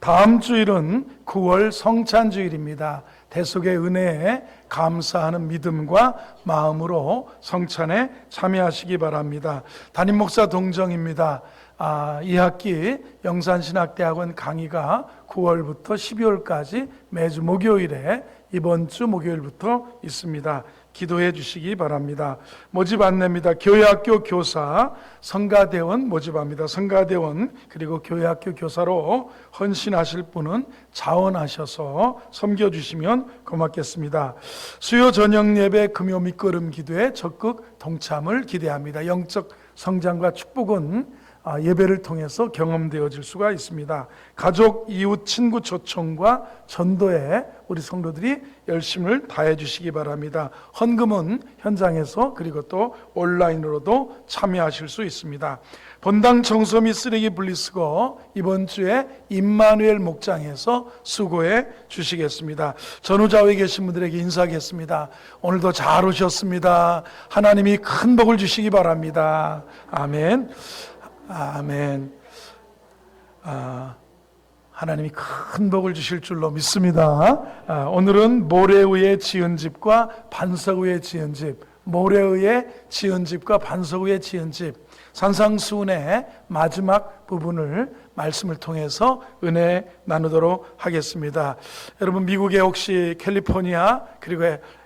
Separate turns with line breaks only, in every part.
다음 주일은 9월 성찬주일입니다. 대속의 은혜에 감사하는 믿음과 마음으로 성찬에 참여하시기 바랍니다. 담임 목사 동정입니다. 2학기 영산신학대학원 강의가 9월부터 12월까지 매주 목요일에 이번 주 목요일부터 있습니다. 기도해 주시기 바랍니다. 모집 안내입니다. 교회학교 교사, 성가대원 모집합니다. 성가대원 그리고 교회학교 교사로 헌신하실 분은 자원하셔서 섬겨주시면 고맙겠습니다. 수요 저녁 예배 금요 밑거름 기도에 적극 동참을 기대합니다. 영적 성장과 축복은 예배를 통해서 경험되어질 수가 있습니다. 가족, 이웃, 친구 초청과 전도에 우리 성도들이 열심을 다해 주시기 바랍니다. 헌금은 현장에서 그리고 또 온라인으로도 참여하실 수 있습니다. 본당 청소 및 쓰레기 분리수거 이번 주에 임마누엘 목장에서 수고해 주시겠습니다. 전후좌우에 계신 분들에게 인사하겠습니다. 오늘도 잘 오셨습니다. 하나님이 큰 복을 주시기 바랍니다. 아멘. 아멘. 하나님이 큰 복을 주실 줄로 믿습니다. 오늘은 모래 위에 지은 집과 반석 위에 지은 집, 모래 위에 지은 집과 반석 위에 지은 집, 산상수훈의 마지막 부분을 말씀을 통해서 은혜 나누도록 하겠습니다. 여러분 미국에 혹시 캘리포니아 그리고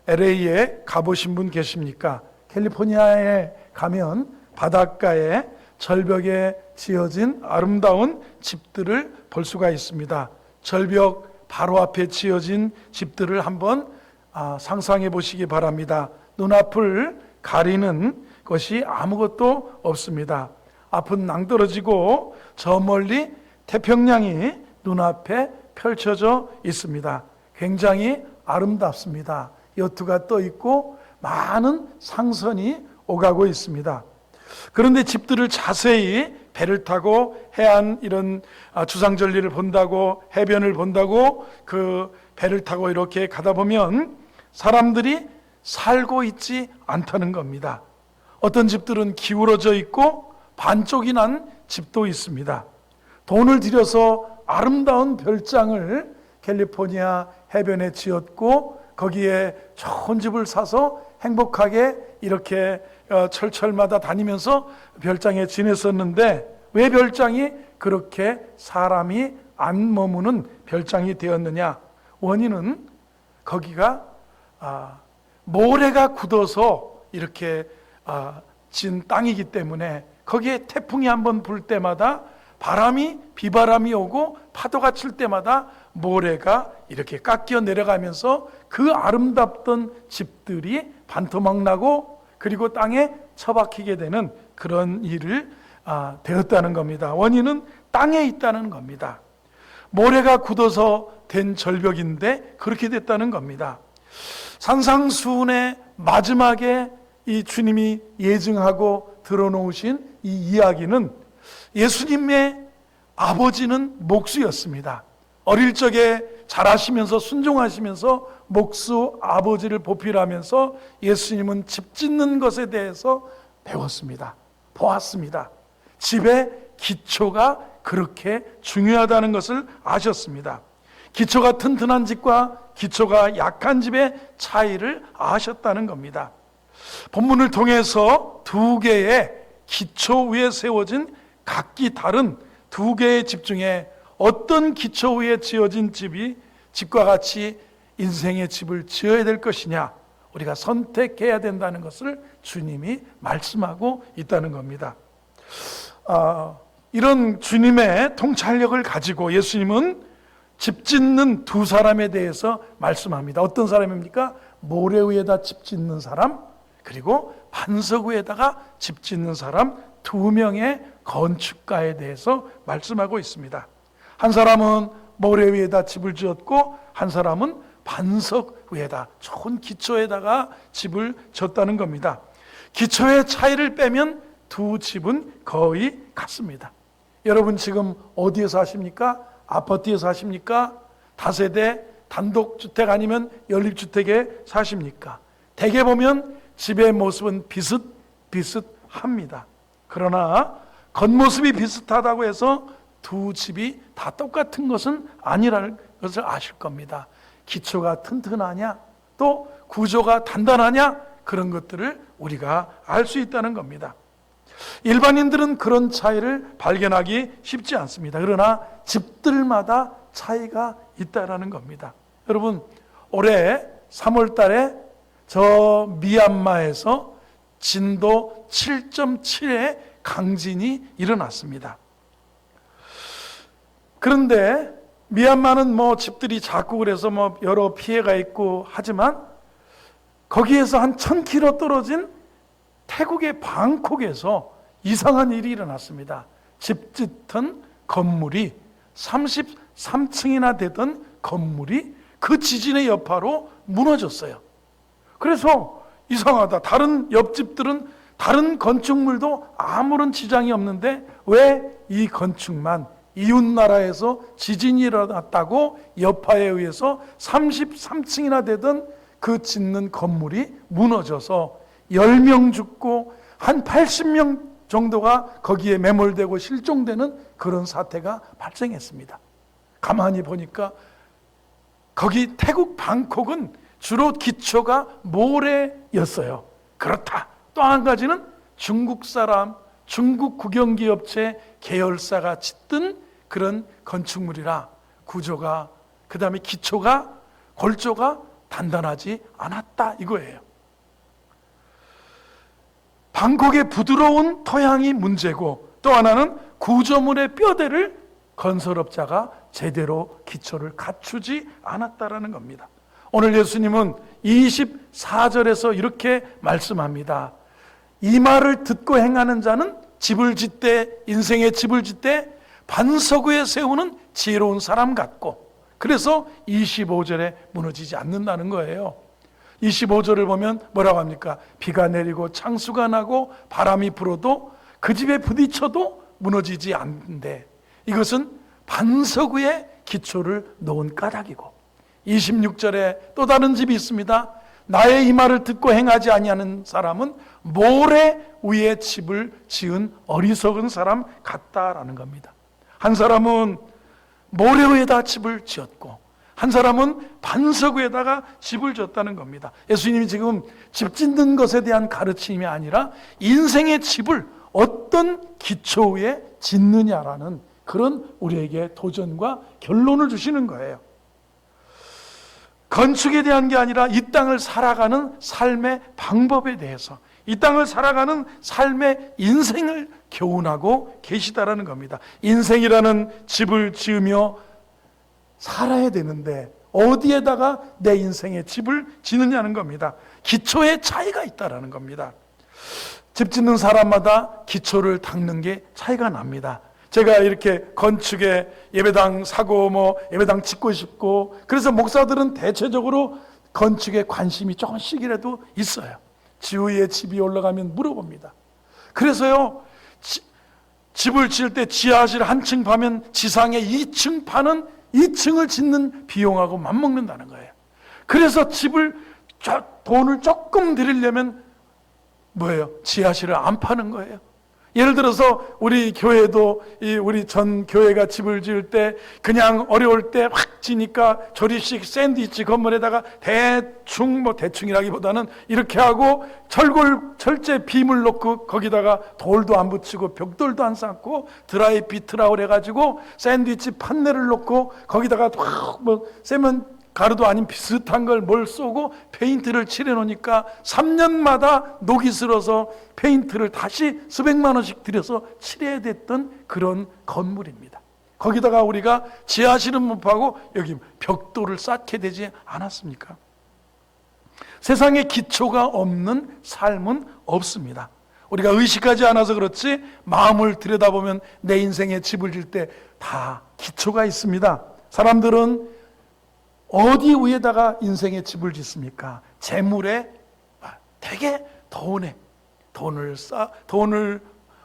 LA에 가보신 분 계십니까? 캘리포니아에 가면 바닷가에 절벽에 지어진 아름다운 집들을 볼 수가 있습니다. 절벽 바로 앞에 지어진 집들을 한번 상상해 보시기 바랍니다. 눈앞을 가리는 것이 아무것도 없습니다. 앞은 낭떠러지고 저 멀리 태평양이 눈앞에 펼쳐져 있습니다. 굉장히 아름답습니다. 여투가 떠 있고 많은 상선이 오가고 있습니다. 그런데 집들을 자세히 배를 타고 해안 이런 주상절리를 본다고 해변을 본다고 그 배를 타고 이렇게 가다 보면 사람들이 살고 있지 않다는 겁니다. 어떤 집들은 기울어져 있고 반쪽이 난 집도 있습니다. 돈을 들여서 아름다운 별장을 캘리포니아 해변에 지었고 거기에 좋은 집을 사서 행복하게 이렇게 철철마다 다니면서 별장에 지냈었는데 왜 별장이 그렇게 사람이 안 머무는 별장이 되었느냐? 원인은 거기가 모래가 굳어서 이렇게 진 땅이기 때문에 거기에 태풍이 한번 불 때마다 비바람이 오고 파도가 칠 때마다 모래가 이렇게 깎여 내려가면서 그 아름답던 집들이 반토막 나고 그리고 땅에 처박히게 되는 그런 일을 되었다는 겁니다. 원인은 땅에 있다는 겁니다. 모래가 굳어서 된 절벽인데 그렇게 됐다는 겁니다. 산상수훈의 마지막에 이 주님이 예증하고 들어놓으신 이 이야기는 예수님의 아버지는 목수였습니다. 어릴 적에 잘하시면서 순종하시면서 목수 아버지를 보필하면서 예수님은 집 짓는 것에 대해서 배웠습니다. 보았습니다. 집의 기초가 그렇게 중요하다는 것을 아셨습니다. 기초가 튼튼한 집과 기초가 약한 집의 차이를 아셨다는 겁니다. 본문을 통해서 두 개의 기초 위에 세워진 각기 다른 두 개의 집 중에 어떤 기초 위에 지어진 집과 같이 인생의 집을 지어야 될 것이냐, 우리가 선택해야 된다는 것을 주님이 말씀하고 있다는 겁니다. 이런 주님의 통찰력을 가지고 예수님은 집 짓는 두 사람에 대해서 말씀합니다. 어떤 사람입니까? 모래 위에다 집 짓는 사람, 그리고 반석 위에다가 집 짓는 사람 두 명의 건축가에 대해서 말씀하고 있습니다. 한 사람은 모래 위에다 집을 지었고 한 사람은 반석 위에다 좋은 기초에다가 집을 졌다는 겁니다. 기초의 차이를 빼면 두 집은 거의 같습니다. 여러분 지금 어디에 사십니까? 아파트에 사십니까? 다세대 단독주택 아니면 연립주택에 사십니까? 대개 보면 집의 모습은 비슷합니다. 그러나 겉모습이 비슷하다고 해서 두 집이 다 똑같은 것은 아니라는 것을 아실 겁니다. 기초가 튼튼하냐, 또 구조가 단단하냐, 그런 것들을 우리가 알 수 있다는 겁니다. 일반인들은 그런 차이를 발견하기 쉽지 않습니다. 그러나 집들마다 차이가 있다는 겁니다. 여러분, 올해 3월 달에 저 미얀마에서 진도 7.7의 강진이 일어났습니다. 그런데 미얀마는 집들이 작고 그래서 여러 피해가 있고 하지만 거기에서 한 1000km 떨어진 태국의 방콕에서 이상한 일이 일어났습니다. 집 짓던 건물이 33층이나 되던 건물이 그 지진의 여파로 무너졌어요. 그래서 이상하다. 다른 옆집들은 다른 건축물도 아무런 지장이 없는데 왜 이 건축만 이웃나라에서 지진이 일어났다고 여파에 의해서 33층이나 되던 그 짓는 건물이 무너져서 10명 죽고 한 80명 정도가 거기에 매몰되고 실종되는 그런 사태가 발생했습니다. 가만히 보니까 거기 태국 방콕은 주로 기초가 모래였어요. 그렇다. 또 한 가지는 중국 사람, 중국 국영기업체 계열사가 짓던 그런 건축물이라 구조가, 그 다음에 기초가, 골조가 단단하지 않았다 이거예요. 방콕의 부드러운 토양이 문제고, 또 하나는 구조물의 뼈대를 건설업자가 제대로 기초를 갖추지 않았다라는 겁니다. 오늘 예수님은 24절에서 이렇게 말씀합니다. 이 말을 듣고 행하는 자는 집을 짓되, 인생의 집을 짓되 반석 위에 세우는 지혜로운 사람 같고, 그래서 25절에 무너지지 않는다는 거예요. 25절을 보면 뭐라고 합니까? 비가 내리고 창수가 나고 바람이 불어도 그 집에 부딪혀도 무너지지 않는데, 이것은 반석 위에 기초를 놓은 까닭이고, 26절에 또 다른 집이 있습니다. 나의 이 말을 듣고 행하지 아니하는 사람은 모래 위에 집을 지은 어리석은 사람 같다라는 겁니다. 한 사람은 모래 위에다 집을 지었고, 한 사람은 반석 위에다가 집을 지었다는 겁니다. 예수님이 지금 집 짓는 것에 대한 가르침이 아니라 인생의 집을 어떤 기초 위에 짓느냐라는 그런 우리에게 도전과 결론을 주시는 거예요. 건축에 대한 게 아니라 이 땅을 살아가는 삶의 방법에 대해서, 이 땅을 살아가는 삶의 인생을 교훈하고 계시다라는 겁니다. 인생이라는 집을 지으며 살아야 되는데 어디에다가 내 인생의 집을 지느냐는 겁니다. 기초에 차이가 있다라는 겁니다. 집 짓는 사람마다 기초를 닦는 게 차이가 납니다. 제가 이렇게 건축에 예배당 사고 예배당 짓고 싶고, 그래서 목사들은 대체적으로 건축에 관심이 조금씩이라도 있어요. 지우의 집이 올라가면 물어봅니다. 그래서요, 집을 지을 때 지하실 한 층 파면 지상에 2층 파는 2층을 짓는 비용하고 맞먹는다는 거예요. 그래서 집을 돈을 조금 들이려면 뭐예요? 지하실을 안 파는 거예요. 예를 들어서 우리 교회도 우리 전 교회가 집을 지을 때 그냥 어려울 때 확 지니까 조립식 샌드위치 건물에다가 대충이라기보다는 이렇게 하고 철제 빔을 놓고 거기다가 돌도 안 붙이고 벽돌도 안 쌓고 드라이 비트라고 해가지고 샌드위치 판넬을 놓고 거기다가 세면 가루도 아닌 비슷한 걸 뭘 쏘고 페인트를 칠해 놓으니까 3년마다 녹이 슬어서 페인트를 다시 수백만 원씩 들여서 칠해야 됐던 그런 건물입니다. 거기다가 우리가 지하실은 못 파고 여기 벽돌을 쌓게 되지 않았습니까? 세상에 기초가 없는 삶은 없습니다. 우리가 의식하지 않아서 그렇지 마음을 들여다보면 내 인생의 집을 질 때 다 기초가 있습니다. 사람들은 어디 위에다가 인생의 집을 짓습니까? 재물에 되게 돈을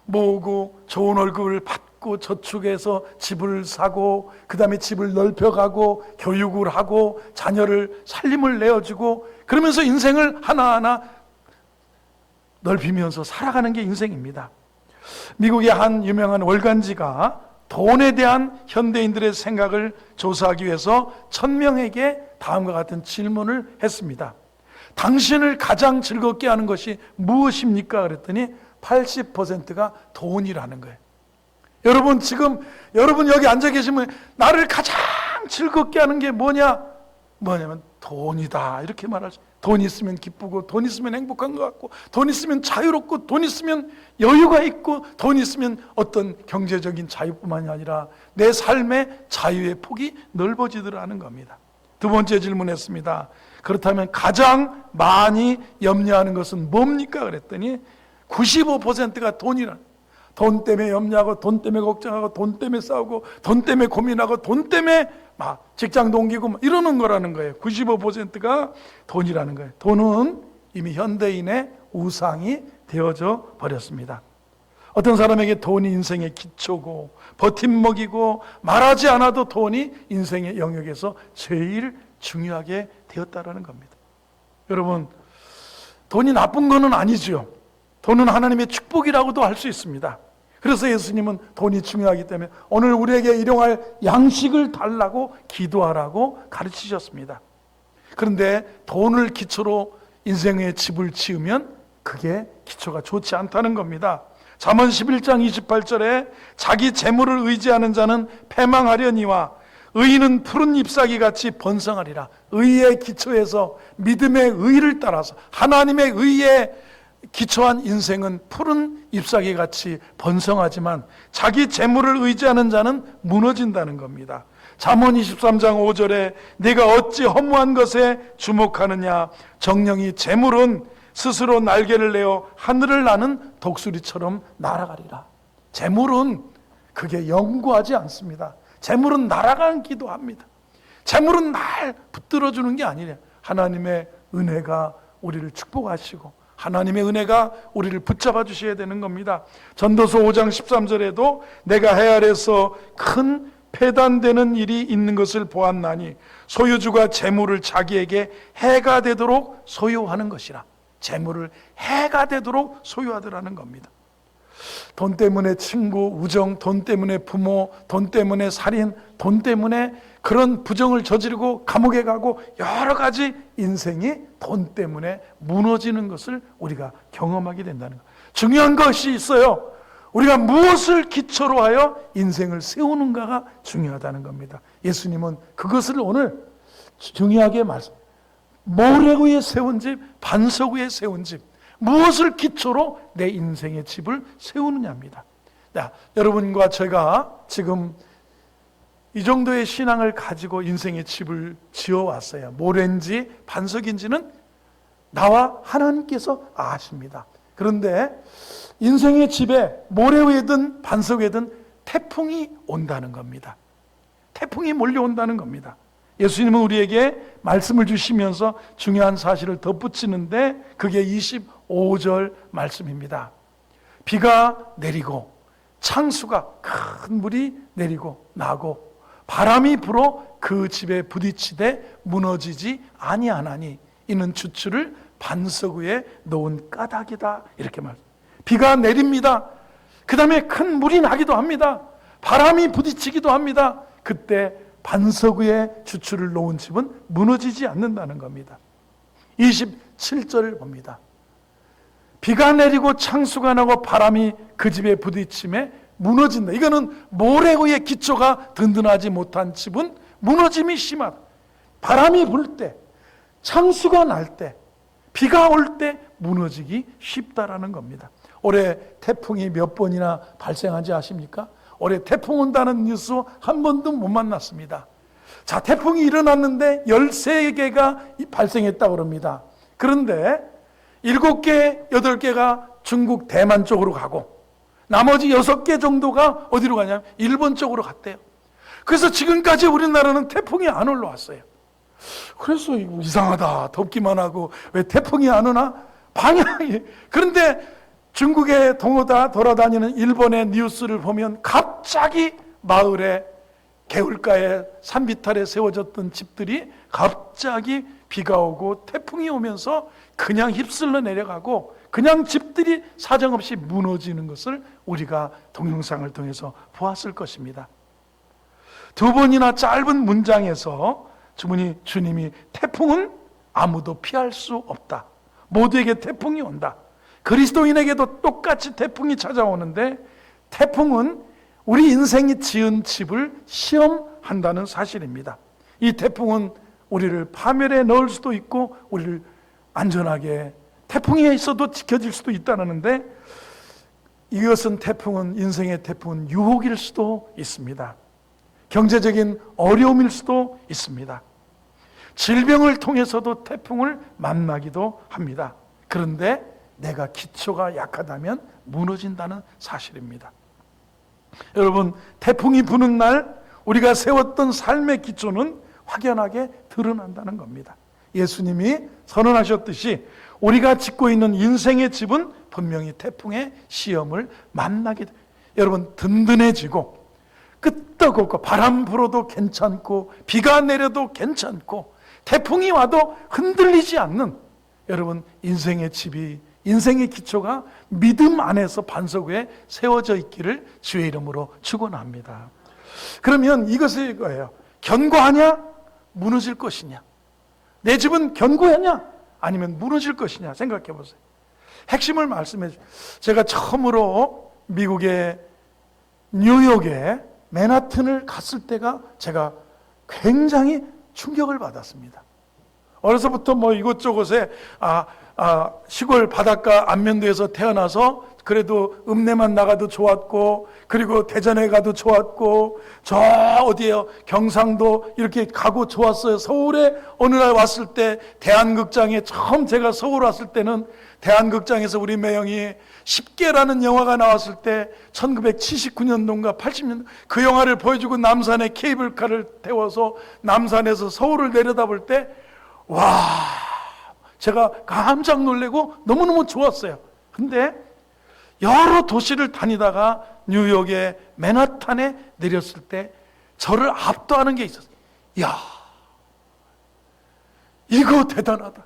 모으고 좋은 월급을 받고 저축해서 집을 사고, 그 다음에 집을 넓혀가고 교육을 하고 자녀를 살림을 내어주고, 그러면서 인생을 하나하나 넓히면서 살아가는 게 인생입니다. 미국의 한 유명한 월간지가 돈에 대한 현대인들의 생각을 조사하기 위해서 1000명에게 다음과 같은 질문을 했습니다. 당신을 가장 즐겁게 하는 것이 무엇입니까? 그랬더니 80%가 돈이라는 거예요. 여러분, 지금 여러분 여기 앉아 계시면 나를 가장 즐겁게 하는 게 뭐냐면 돈이다, 이렇게 말할 수. 돈 있으면 기쁘고, 돈 있으면 행복한 것 같고, 돈 있으면 자유롭고, 돈 있으면 여유가 있고, 돈 있으면 어떤 경제적인 자유뿐만이 아니라 내 삶의 자유의 폭이 넓어지더라는 겁니다. 두 번째 질문했습니다. 그렇다면 가장 많이 염려하는 것은 뭡니까? 그랬더니 95%가 돈이라는. 돈 때문에 염려하고, 돈 때문에 걱정하고, 돈 때문에 싸우고, 돈 때문에 고민하고, 돈 때문에 막 직장도 옮기고 이러는 거라는 거예요. 95%가 돈이라는 거예요. 돈은 이미 현대인의 우상이 되어져 버렸습니다. 어떤 사람에게 돈이 인생의 기초고 버팀목이고 말하지 않아도 돈이 인생의 영역에서 제일 중요하게 되었다라는 겁니다. 여러분, 돈이 나쁜 거는 아니죠. 돈은 하나님의 축복이라고도 할 수 있습니다. 그래서 예수님은 돈이 중요하기 때문에 오늘 우리에게 일용할 양식을 달라고 기도하라고 가르치셨습니다. 그런데 돈을 기초로 인생의 집을 지으면 그게 기초가 좋지 않다는 겁니다. 잠언 11장 28절에 자기 재물을 의지하는 자는 패망하려니와 의인은 푸른 잎사귀 같이 번성하리라. 의의 기초에서 믿음의 의를 따라서 하나님의 의에 기초한 인생은 푸른 잎사귀 같이 번성하지만 자기 재물을 의지하는 자는 무너진다는 겁니다. 잠언 23장 5절에 네가 어찌 허무한 것에 주목하느냐, 정령이 재물은 스스로 날개를 내어 하늘을 나는 독수리처럼 날아가리라. 재물은 그게 영구하지 않습니다. 재물은 날아가기도 합니다. 재물은 날 붙들어주는 게 아니라 하나님의 은혜가 우리를 축복하시고 하나님의 은혜가 우리를 붙잡아 주셔야 되는 겁니다. 전도서 5장 13절에도 내가 해 아래서 큰 폐단되는 일이 있는 것을 보았나니 소유주가 재물을 자기에게 해가 되도록 소유하는 것이라. 재물을 해가 되도록 소유하더라는 겁니다. 돈 때문에 친구, 우정, 돈 때문에 부모, 돈 때문에 살인, 돈 때문에 그런 부정을 저지르고 감옥에 가고 여러 가지 인생이 돈 때문에 무너지는 것을 우리가 경험하게 된다는 것. 중요한 것이 있어요. 우리가 무엇을 기초로 하여 인생을 세우는가가 중요하다는 겁니다. 예수님은 그것을 오늘 중요하게 모래 위에 세운 집, 반석 위에 세운 집, 무엇을 기초로 내 인생의 집을 세우느냐입니다. 자, 여러분과 제가 지금 이 정도의 신앙을 가지고 인생의 집을 지어왔어요. 모래인지 반석인지는 나와 하나님께서 아십니다. 그런데 인생의 집에 모래 위에든 반석 위에든 태풍이 온다는 겁니다. 태풍이 몰려온다는 겁니다. 예수님은 우리에게 말씀을 주시면서 중요한 사실을 덧붙이는데 그게 25절 말씀입니다. 비가 내리고 창수가 큰 물이 내리고 나고 바람이 불어 그 집에 부딪히되 무너지지 아니하나니 이는 주추를 반석 위에 놓은 까닭이다. 이렇게 비가 내립니다. 그 다음에 큰 물이 나기도 합니다. 바람이 부딪히기도 합니다. 그때 반석 위에 주추를 놓은 집은 무너지지 않는다는 겁니다. 27절을 봅니다. 비가 내리고 창수가 나고 바람이 그 집에 부딪힘에 무너진다. 이거는 모래 위에 기초가 든든하지 못한 집은 무너짐이 심하다. 바람이 불 때, 창수가 날 때, 비가 올 때 무너지기 쉽다라는 겁니다. 올해 태풍이 몇 번이나 발생한지 아십니까? 올해 태풍 온다는 뉴스 한 번도 못 만났습니다. 자, 태풍이 일어났는데 13개가 발생했다고 합니다. 그런데 7개, 8개가 중국 대만 쪽으로 가고 나머지 6개 정도가 어디로 가냐면 일본 쪽으로 갔대요. 그래서 지금까지 우리나라는 태풍이 안 올라왔어요. 그래서 이상하다, 덥기만 하고 왜 태풍이 안 오나? 방향이. 그런데 중국에 돌아다니는 일본의 뉴스를 보면 갑자기 마을에 개울가에 산비탈에 세워졌던 집들이 갑자기 비가 오고 태풍이 오면서 그냥 휩쓸려 내려가고 그냥 집들이 사정없이 무너지는 것을 우리가 동영상을 통해서 보았을 것입니다. 두 번이나 짧은 문장에서 주님이 태풍은 아무도 피할 수 없다. 모두에게 태풍이 온다. 그리스도인에게도 똑같이 태풍이 찾아오는데 태풍은 우리 인생이 지은 집을 시험한다는 사실입니다. 이 태풍은 우리를 파멸에 넣을 수도 있고 우리를 안전하게 태풍이 있어도 지켜질 수도 있다는데 이것은 인생의 태풍은 유혹일 수도 있습니다. 경제적인 어려움일 수도 있습니다. 질병을 통해서도 태풍을 만나기도 합니다. 그런데 내가 기초가 약하다면 무너진다는 사실입니다. 여러분, 태풍이 부는 날 우리가 세웠던 삶의 기초는 확연하게 드러난다는 겁니다. 예수님이 선언하셨듯이 우리가 짓고 있는 인생의 집은 분명히 태풍의 시험을 만나게 됩니다. 여러분, 든든해지고 끄떡없고 바람 불어도 괜찮고 비가 내려도 괜찮고 태풍이 와도 흔들리지 않는 여러분 인생의 집이 인생의 기초가 믿음 안에서 반석 위에 세워져 있기를 주의 이름으로 축원합니다. 그러면 이것이 이거예요. 견고하냐? 무너질 것이냐? 내 집은 견고하냐? 아니면 무너질 것이냐? 생각해 보세요. 핵심을 말씀해 주세요. 제가 처음으로 미국의 뉴욕에 맨하튼을 갔을 때가 제가 굉장히 충격을 받았습니다. 어려서부터 이곳저곳에 시골 바닷가 안면도에서 태어나서 그래도 읍내만 나가도 좋았고 그리고 대전에 가도 좋았고 저 어디에요 경상도 이렇게 가고 좋았어요. 서울에 어느 날 왔을 때 대한극장에 처음 제가 서울 왔을 때는 대한극장에서 우리 매형이 10개라는 영화가 나왔을 때 1979년도인가 80년도 그 영화를 보여주고 남산에 케이블카를 태워서 남산에서 서울을 내려다볼 때 와, 제가 깜짝 놀래고 너무너무 좋았어요. 근데 여러 도시를 다니다가 뉴욕의 맨하탄에 내렸을 때 저를 압도하는 게 있었어요. 이야, 이거 대단하다.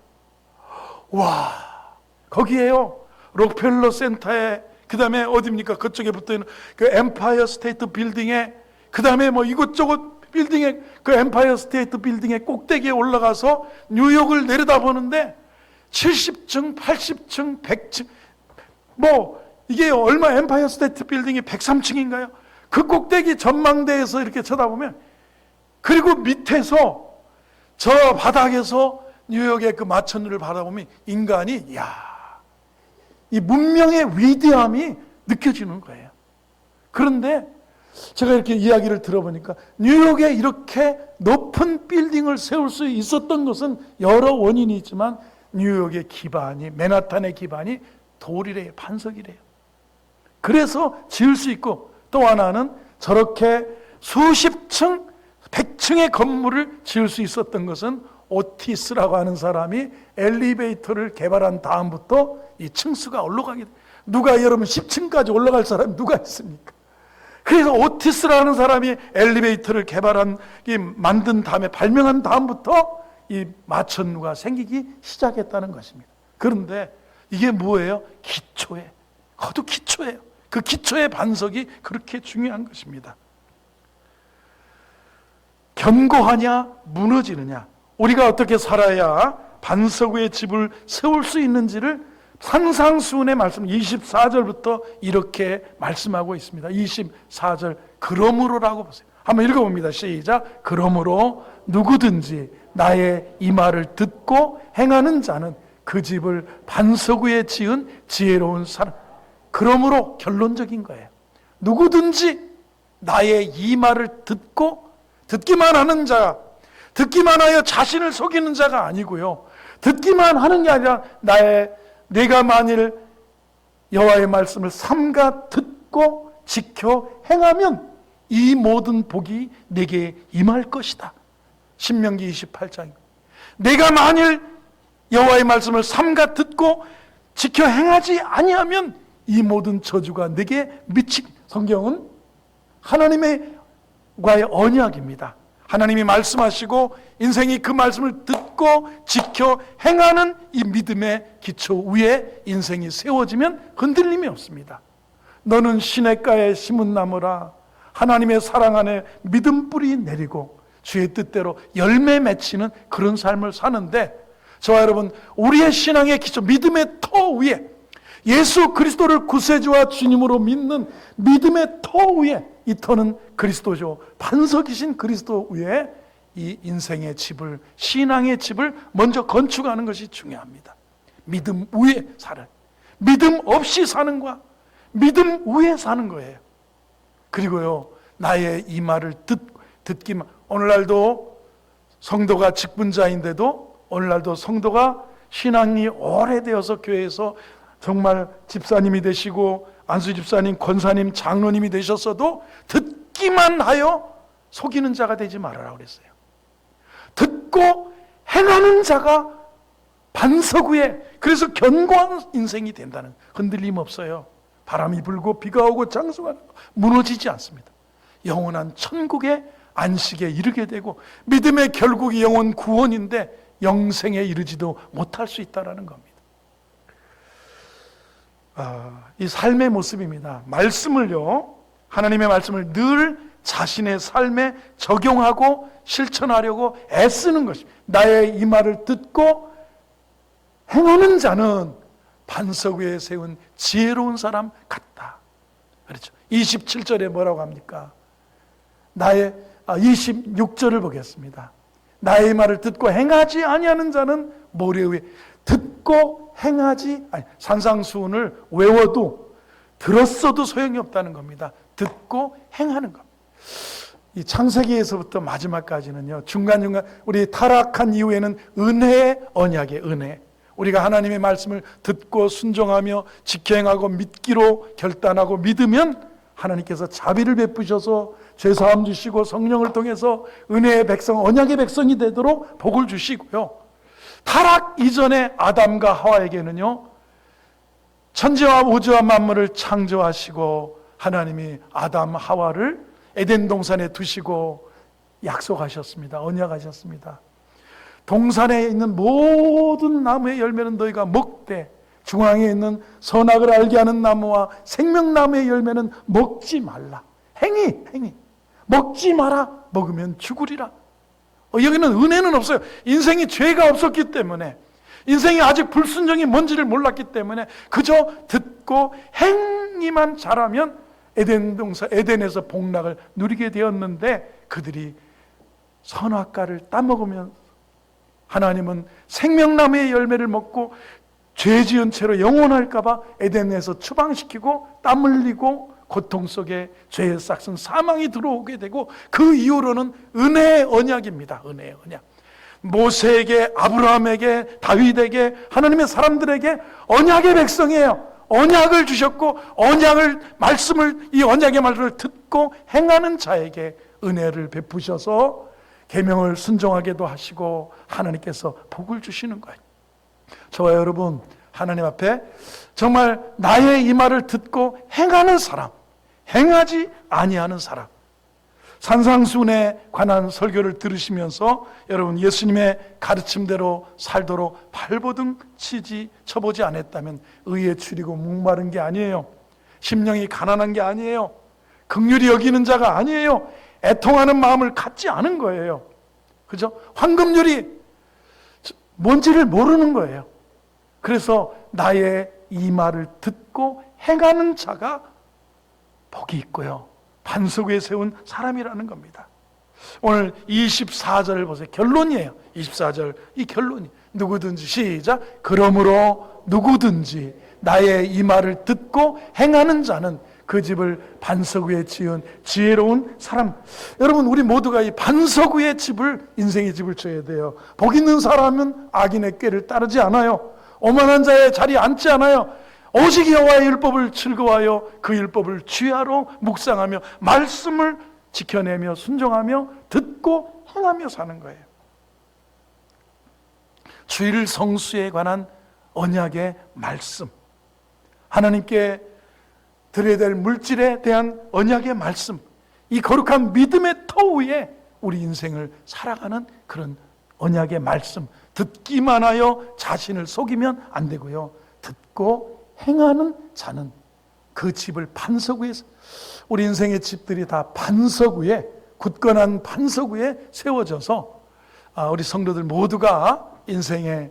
와, 거기에요. 록펠러 센터에, 그 다음에 어디입니까? 그쪽에 붙어 있는 그 엠파이어 스테이트 빌딩에, 그 다음에 이것저것 빌딩에, 그 엠파이어 스테이트 빌딩의 꼭대기에 올라가서 뉴욕을 내려다보는데 70층, 80층, 100층, 이게 얼마 엠파이어 스테이트 빌딩이 103층인가요? 그 꼭대기 전망대에서 이렇게 쳐다보면 그리고 밑에서 저 바닥에서 뉴욕의 그 마천루를 바라보면 인간이 이 문명의 위대함이 느껴지는 거예요. 그런데 제가 이렇게 이야기를 들어보니까 뉴욕에 이렇게 높은 빌딩을 세울 수 있었던 것은 여러 원인이 있지만 뉴욕의 기반이 맨하탄의 기반이 돌이래요. 반석이래요. 그래서 지을 수 있고 또 하나는 저렇게 수십 층, 100층의 건물을 지을 수 있었던 것은 오티스라고 하는 사람이 엘리베이터를 개발한 다음부터 이 층수가 올라가게 돼요. 누가 여러분 10층까지 올라갈 사람이 누가 있습니까? 그래서 오티스라는 사람이 엘리베이터를 만든 다음에 발명한 다음부터 이 마천루가 생기기 시작했다는 것입니다. 그런데 이게 뭐예요? 기초에, 그것도 기초예요. 그 기초의 반석이 그렇게 중요한 것입니다. 견고하냐, 무너지느냐, 우리가 어떻게 살아야 반석 위에 집을 세울 수 있는지를 산상수훈의 말씀 24절부터 이렇게 말씀하고 있습니다. 24절, 그러므로라고 보세요. 한번 읽어봅니다. 시작. 그러므로 누구든지 나의 이 말을 듣고 행하는 자는 그 집을 반석 위에 지은 지혜로운 사람. 그러므로 결론적인 거예요. 누구든지 나의 이 말을 듣기만 하는 자, 듣기만 하여 자신을 속이는 자가 아니고요. 듣기만 하는 게 아니라 내가 만일 여호와의 말씀을 삼가 듣고 지켜 행하면 이 모든 복이 내게 임할 것이다. 신명기 28장입니다. 내가 만일 여호와의 말씀을 삼가 듣고 지켜 행하지 아니하면 이 모든 저주가 내게 성경은 하나님과의 언약입니다. 하나님이 말씀하시고 인생이 그 말씀을 듣고 듣고 지켜 행하는 이 믿음의 기초 위에 인생이 세워지면 흔들림이 없습니다. 너는 시냇가에 심은 나무라. 하나님의 사랑 안에 믿음 뿌리 내리고 주의 뜻대로 열매 맺히는 그런 삶을 사는데, 저와 여러분, 우리의 신앙의 기초, 믿음의 터 위에, 예수 그리스도를 구세주와 주님으로 믿는 믿음의 터 위에, 이 터는 그리스도죠. 반석이신 그리스도 위에 이 인생의 집을, 신앙의 집을 먼저 건축하는 것이 중요합니다. 믿음 위에 살아요. 믿음 없이 사는 거야. 믿음 위에 사는 거예요. 그리고요, 나의 이 말을 듣기만, 오늘날도 성도가 직분자인데도, 오늘날도 성도가 신앙이 오래되어서 교회에서 정말 집사님이 되시고 안수 집사님, 권사님, 장로님이 되셨어도 듣기만 하여 속이는 자가 되지 말아라 그랬어요. 듣고 행하는 자가 반석 위에, 그래서 견고한 인생이 된다는, 흔들림 없어요. 바람이 불고 비가 오고 장수가 무너지지 않습니다. 영원한 천국의 안식에 이르게 되고, 믿음의 결국이 영원 구원인데 영생에 이르지도 못할 수 있다는 겁니다. 이 삶의 모습입니다. 말씀을요, 하나님의 말씀을 늘 자신의 삶에 적용하고 실천하려고 애쓰는 것입니다. 나의 이 말을 듣고 행하는 자는 반석 위에 세운 지혜로운 사람 같다. 그렇죠. 27절에 뭐라고 합니까? 26절을 보겠습니다. 나의 말을 듣고 행하지 아니하는 자는 모래 위에, 듣고 행하지 아니, 산상수훈을 외워도 들었어도 소용이 없다는 겁니다. 듣고 행하는 겁니다. 이 창세기에서부터 마지막까지는요, 중간중간 우리 타락한 이후에는 은혜의 언약의 은혜, 우리가 하나님의 말씀을 듣고 순종하며 지켜행하고 믿기로 결단하고 믿으면 하나님께서 자비를 베푸셔서 죄사함 주시고 성령을 통해서 은혜의 백성, 언약의 백성이 되도록 복을 주시고요, 타락 이전에 아담과 하와에게는요, 천지와 우주와 만물을 창조하시고 하나님이 아담 하와를 에덴 동산에 두시고 약속하셨습니다. 언약하셨습니다. 동산에 있는 모든 나무의 열매는 너희가 먹되 중앙에 있는 선악을 알게 하는 나무와 생명나무의 열매는 먹지 말라. 행위 먹지 마라. 먹으면 죽으리라. 여기는 은혜는 없어요. 인생이 죄가 없었기 때문에, 인생이 아직 불순종이 뭔지를 몰랐기 때문에 그저 듣고 행위만 잘하면 에덴에서 복락을 누리게 되었는데, 그들이 선악과를 따먹으면 하나님은 생명나무의 열매를 먹고 죄 지은 채로 영원할까 봐 에덴에서 추방시키고 땀 흘리고 고통 속에 죄의 싹슨 사망이 들어오게 되고, 그 이후로는 은혜의 언약입니다. 은혜의 언약. 모세에게, 아브라함에게, 다윗에게, 하나님의 사람들에게 언약의 백성이에요. 언약을 주셨고, 말씀을, 이 언약의 말씀을 듣고 행하는 자에게 은혜를 베푸셔서 계명을 순종하게도 하시고 하나님께서 복을 주시는 거예요. 저와 여러분, 하나님 앞에 정말 나의 이 말을 듣고 행하는 사람, 행하지 아니하는 사람, 산상수훈에 관한 설교를 들으시면서 여러분 예수님의 가르침대로 살도록 발버둥 쳐보지 않았다면 의에 추리고 목마른 게 아니에요. 심령이 가난한 게 아니에요. 긍휼히 여기는 자가 아니에요. 애통하는 마음을 갖지 않은 거예요. 그죠? 황금률이 뭔지를 모르는 거예요. 그래서 나의 이 말을 듣고 행하는 자가 복이 있고요, 반석 위에 세운 사람이라는 겁니다. 오늘 24절을 보세요. 결론이에요. 24절 이 결론이, 누구든지, 시작, 그러므로 누구든지 나의 이 말을 듣고 행하는 자는 그 집을 반석 위에 지은 지혜로운 사람. 여러분, 우리 모두가 이 반석 위에 집을, 인생의 집을 져야 돼요. 복 있는 사람은 악인의 꾀를 따르지 않아요. 오만한 자의 자리에 앉지 않아요. 오직 여호와의 율법을 즐거워하여 그 율법을 주야로 묵상하며 말씀을 지켜내며 순종하며 듣고 행하며 사는 거예요. 주일 성수에 관한 언약의 말씀, 하나님께 드려야 될 물질에 대한 언약의 말씀, 이 거룩한 믿음의 터 위에 우리 인생을 살아가는 그런 언약의 말씀 듣기만 하여 자신을 속이면 안 되고요. 듣고 행하는 자는 그 집을 반석 위에, 우리 인생의 집들이 다 반석 위에, 굳건한 반석 위에 세워져서 우리 성도들 모두가 인생에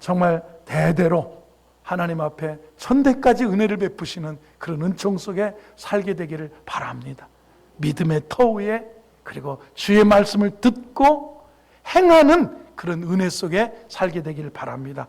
정말 대대로 하나님 앞에 천대까지 은혜를 베푸시는 그런 은총 속에 살게 되기를 바랍니다. 믿음의 터 위에, 그리고 주의 말씀을 듣고 행하는 그런 은혜 속에 살게 되기를 바랍니다.